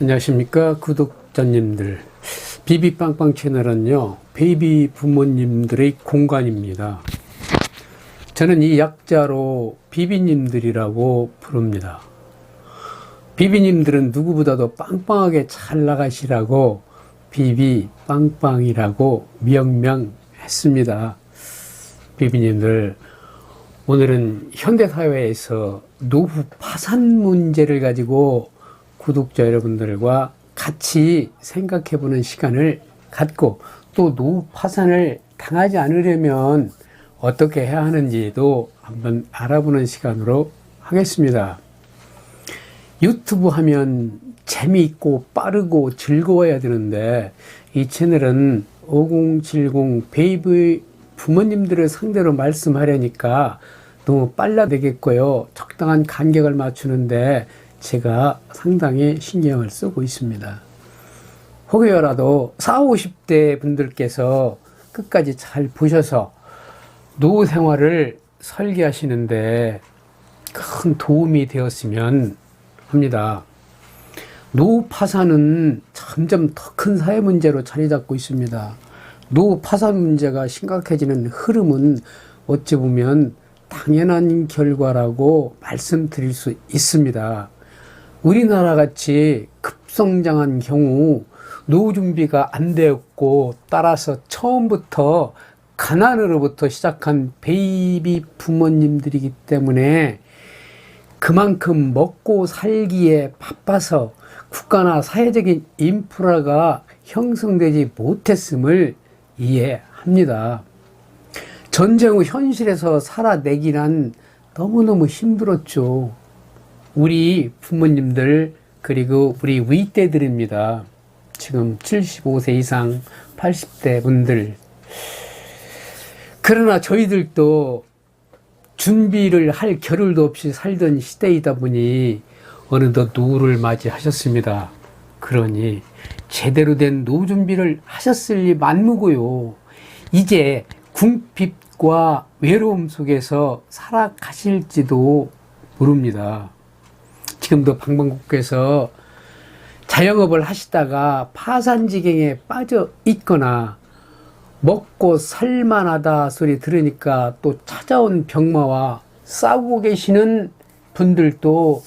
안녕하십니까 구독자님들. 비비빵빵 채널은요 베이비 부모님들의 공간입니다. 저는 이 약자로 비비님들이라고 부릅니다. 비비님들은 누구보다도 빵빵하게 잘 나가시라고 비비빵빵이라고 명명했습니다. 비비님들, 오늘은 현대사회에서 노후 파산 문제를 가지고 구독자 여러분들과 같이 생각해보는 시간을 갖고, 또 노후 파산을 당하지 않으려면 어떻게 해야 하는지도 한번 알아보는 시간으로 하겠습니다. 유튜브 하면 재미있고 빠르고 즐거워야 되는데, 이 채널은 5070 베이비 부모님들을 상대로 말씀하려니까 너무 빨라 되겠고요. 적당한 간격을 맞추는데 제가 상당히 신경을 쓰고 있습니다. 혹여라도 40, 50대 분들께서 끝까지 잘 보셔서 노후 생활을 설계하시는데 큰 도움이 되었으면 합니다. 노후 파산은 점점 더 큰 사회 문제로 자리 잡고 있습니다. 노후 파산 문제가 심각해지는 흐름은 어찌 보면 당연한 결과라고 말씀드릴 수 있습니다. 우리나라 같이 급성장한 경우 노후 준비가 안 되었고, 따라서 처음부터 가난으로부터 시작한 베이비 부모님들이기 때문에 그만큼 먹고 살기에 바빠서 국가나 사회적인 인프라가 형성되지 못했음을 이해합니다. 전쟁 후 현실에서 살아내기란 너무너무 힘들었죠. 우리 부모님들, 그리고 우리 윗대들입니다. 지금 75세 이상 80대 분들. 그러나 저희들도 준비를 할 겨를도 없이 살던 시대이다 보니 어느덧 노후를 맞이하셨습니다. 그러니 제대로 된 노후 준비를 하셨을 리 만무고요. 이제 궁핍과 외로움 속에서 살아가실지도 모릅니다. 지금도 방방곡곡에서 자영업을 하시다가 파산지경에 빠져 있거나, 먹고 살만하다 소리 들으니까 또 찾아온 병마와 싸우고 계시는 분들도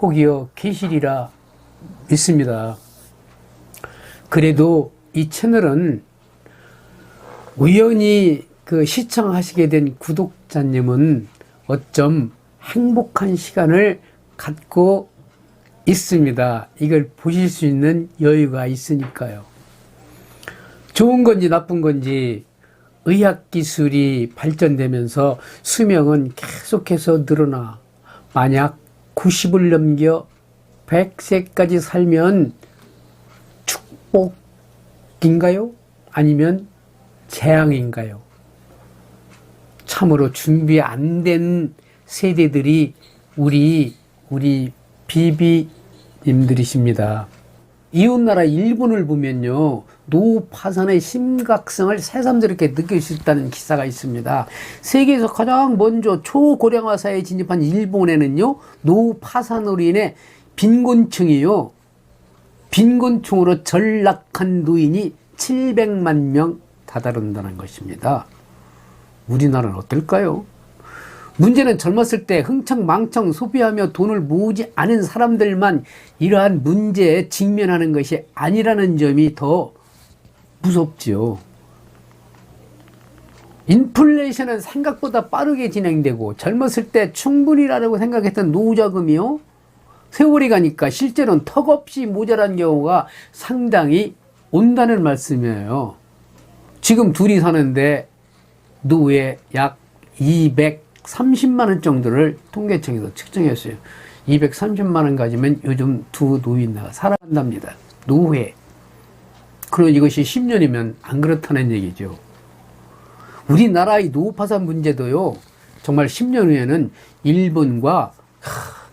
혹여 계시리라 믿습니다. 그래도 이 채널은 우연히 시청하시게 된 구독자님은 어쩜 행복한 시간을 갖고 있습니다. 이걸 보실 수 있는 여유가 있으니까요. 좋은 건지 나쁜 건지 의학기술이 발전되면서 수명은 계속해서 늘어나, 만약 90을 넘겨 100세까지 살면 축복인가요? 아니면 재앙인가요? 참으로 준비 안 된 세대들이 우리 비비님들이십니다. 이웃나라 일본을 보면요, 노후 파산의 심각성을 새삼스럽게 느낄 수 있다는 기사가 있습니다. 세계에서 가장 먼저 초고령화 사회에 진입한 일본에는요, 노후 파산으로 인해 빈곤층이요, 빈곤층으로 전락한 노인이 700만 명 다다른다는 것입니다. 우리나라는 어떨까요? 문제는 젊었을 때 흥청망청 소비하며 돈을 모으지 않은 사람들만 이러한 문제에 직면하는 것이 아니라는 점이 더 무섭지요. 인플레이션은 생각보다 빠르게 진행되고, 젊었을 때 충분히라고 생각했던 노후자금이요, 세월이 가니까 실제로는 턱없이 모자란 경우가 상당히 온다는 말씀이에요. 지금 둘이 사는데 노후에 약 230만 원 정도를 통계청에서 측정했어요. 230만 원 가지면 요즘 두 노인네가 살아간답니다. 노후에. 그럼 이것이 10년이면 안 그렇다는 얘기죠. 우리나라의 노후 파산 문제도요, 정말 10년 후에는 일본과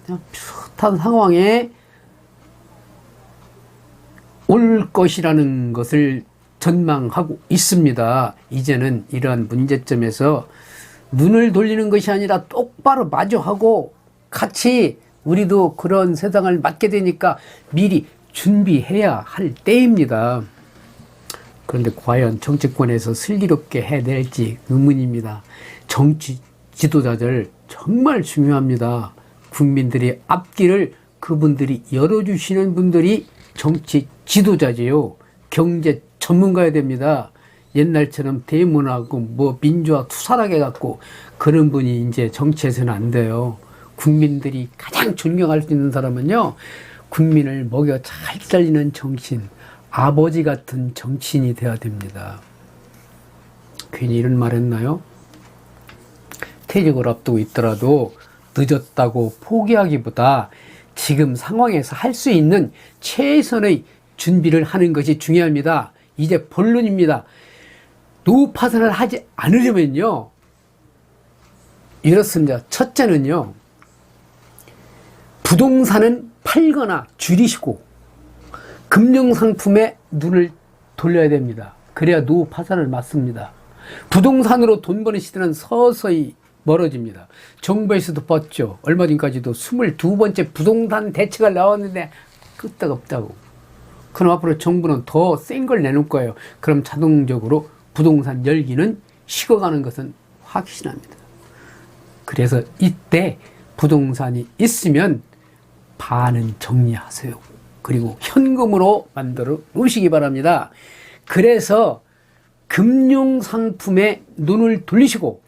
그냥 비슷한 상황에 올 것이라는 것을 전망하고 있습니다. 이제는 이러한 문제점에서 눈을 돌리는 것이 아니라 똑바로 마주하고 같이 우리도 그런 세상을 맞게 되니까 미리 준비해야 할 때입니다. 그런데 과연 정치권에서 슬기롭게 해낼지 의문입니다. 정치 지도자들 정말 중요합니다. 국민들의 앞길을 그분들이 열어주시는 분들이 정치 지도자지요. 경제 전문가야 됩니다. 옛날처럼 대문하고 뭐 민주화 투사하게 갖고 그런 분이 이제 정치에서는 안 돼요. 국민들이 가장 존경할 수 있는 사람은요, 국민을 먹여 잘 살리는 정치인, 아버지 같은 정치인이 되어야 됩니다. 괜히 이런 말 했나요? 퇴직을 앞두고 있더라도 늦었다고 포기하기보다 지금 상황에서 할 수 있는 최선의 준비를 하는 것이 중요합니다. 이제 본론입니다. 노후 파산을 하지 않으려면요, 이렇습니다. 첫째는요, 부동산은 팔거나 줄이시고 금융상품에 눈을 돌려야 됩니다. 그래야 노후 파산을 막습니다. 부동산으로 돈 버는 시대는 서서히 멀어집니다. 정부에서도 봤죠. 얼마 전까지도 22번째 부동산 대책을 나왔는데 끄떡없다고. 그럼 앞으로 정부는 더 센 걸 내놓을 거예요. 그럼 자동적으로 부동산 열기는 식어가는 것은 확신합니다. 그래서 이때 부동산이 있으면 반은 정리하세요. 그리고 현금으로 만들어 놓으시기 바랍니다. 그래서 금융상품에 눈을 돌리시고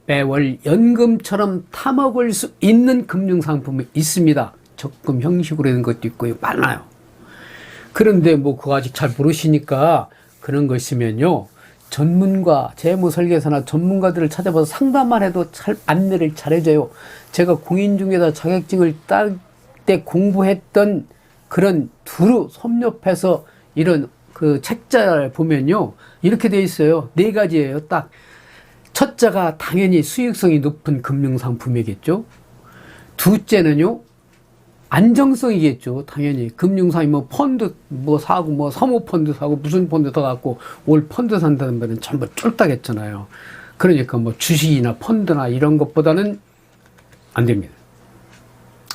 매월 연금처럼 타먹을 수 있는 금융상품이 있습니다. 적금 형식으로 된 것도 있고요. 많아요. 그런데 뭐 그거 아직 잘 모르시니까 그런 거 있으면요, 전문가, 재무설계사나 전문가들을 찾아봐서 상담만 해도 잘 안내를 잘해줘요. 제가 공인중개사 자격증을 딸 때 공부했던 그런 두루 섭렵해서 이런 그 책자를 보면요, 이렇게 돼 있어요. 4가지예요. 딱 첫째가 당연히 수익성이 높은 금융상품이겠죠. 둘째는요, 안정성이겠죠. 당연히 금융상이 뭐 펀드 뭐 사고 뭐 사모펀드 사고 무슨 펀드 더 갖고 올 펀드 산다는 말은 전부 쫄딱했잖아요. 그러니까 뭐 주식이나 펀드나 이런 것보다는 안 됩니다.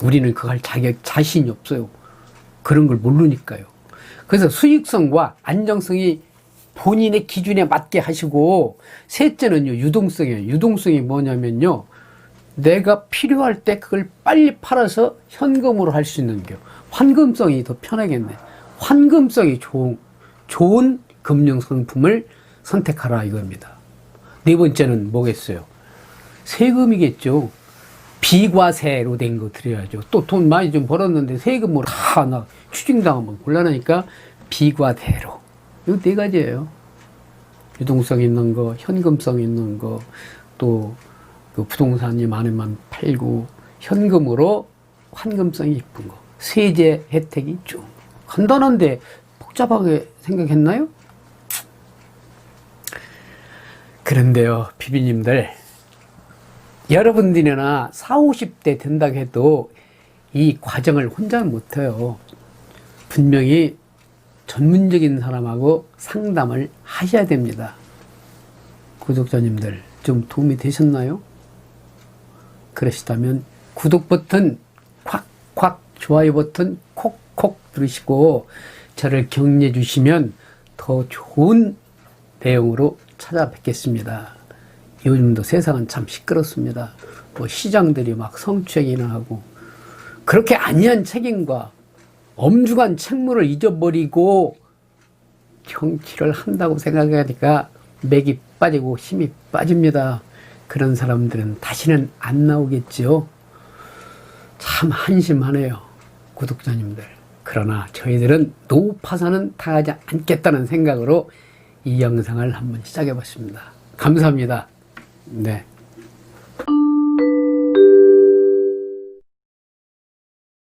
우리는 그거 할 자신이 없어요. 그런 걸 모르니까요. 그래서 수익성과 안정성이 본인의 기준에 맞게 하시고, 셋째는요, 유동성이에요. 유동성이 뭐냐면요, 내가 필요할 때 그걸 빨리 팔아서 현금으로 할 수 있는 게, 환금성이 더 편하겠네. 환금성이 좋은 금융상품을 선택하라 이겁니다. 네 번째는 뭐겠어요? 세금이겠죠. 비과세로 된 거 드려야죠. 또 돈 많이 좀 벌었는데 세금으로 다 나 추징당하면 곤란하니까 비과세로. 이거 4가지예요. 유동성 있는 거, 현금성 있는 거, 또 그 부동산이 많으면 팔고 현금으로 환금성이 있는 거. 세제 혜택이 좀 간단한데 복잡하게 생각했나요? 그런데요, 비비님들, 여러분들이나 40, 50대 된다고 해도 이 과정을 혼자 못해요. 분명히 전문적인 사람하고 상담을 하셔야 됩니다. 구독자님들, 좀 도움이 되셨나요? 그러시다면 구독 버튼 콱콱, 좋아요 버튼 콕콕 누르시고 저를 격려해 주시면 더 좋은 내용으로 찾아뵙겠습니다. 요즘도 세상은 참 시끄럽습니다. 뭐 시장들이 막 성추행이 일어나고, 그렇게 안이한 책임과 엄중한 책무를 잊어버리고 정치를 한다고 생각하니까 맥이 빠지고 힘이 빠집니다. 그런 사람들은 다시는 안 나오겠죠. 참 한심하네요, 구독자님들. 그러나 저희들은 노후 파산은 당하지 않겠다는 생각으로 이 영상을 한번 시작해 봤습니다. 감사합니다. 네.